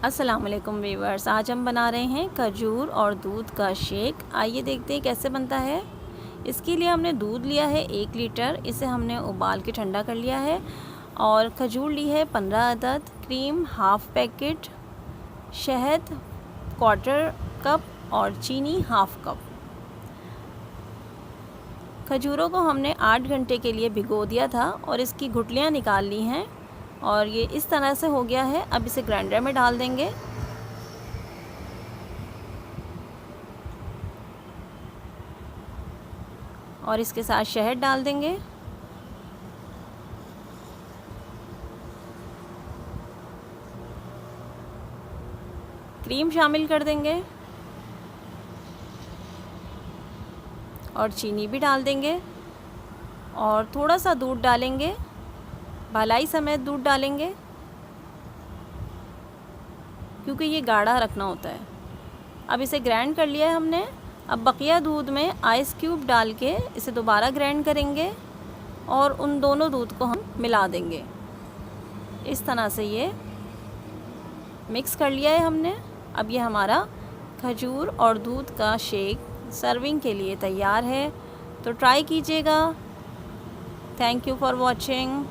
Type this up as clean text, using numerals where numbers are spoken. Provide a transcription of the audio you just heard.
अस्सलाम वालेकुम वीवर्स, आज हम बना रहे हैं खजूर और दूध का शेक। आइए देखते हैं कैसे बनता है। इसके लिए हमने दूध लिया है 1 लीटर, इसे हमने उबाल के ठंडा कर लिया है। और खजूर ली है 15 अदद, क्रीम हाफ़ पैकेट, शहद 1/4 कप और चीनी हाफ़ कप। खजूरों को हमने 8 घंटे के लिए भिगो दिया था और इसकी गुठलियाँ निकाल ली हैं और ये इस तरह से हो गया है। अब इसे ग्राइंडर में डाल देंगे। और इसके साथ शहद डाल देंगे। क्रीम शामिल कर देंगे और चीनी भी डाल देंगे और थोड़ा सा दूध डालेंगे, भलाई समेत दूध डालेंगे क्योंकि ये गाढ़ा रखना होता है। अब इसे ग्राइंड कर लिया है हमने। अब बकिया दूध में आइस क्यूब डाल के इसे दोबारा ग्राइंड करेंगे और उन दोनों दूध को हम मिला देंगे। इस तरह से ये मिक्स कर लिया है हमने। अब ये हमारा खजूर और दूध का शेक सर्विंग के लिए तैयार है। तो ट्राई कीजिएगा। Thank you for watching.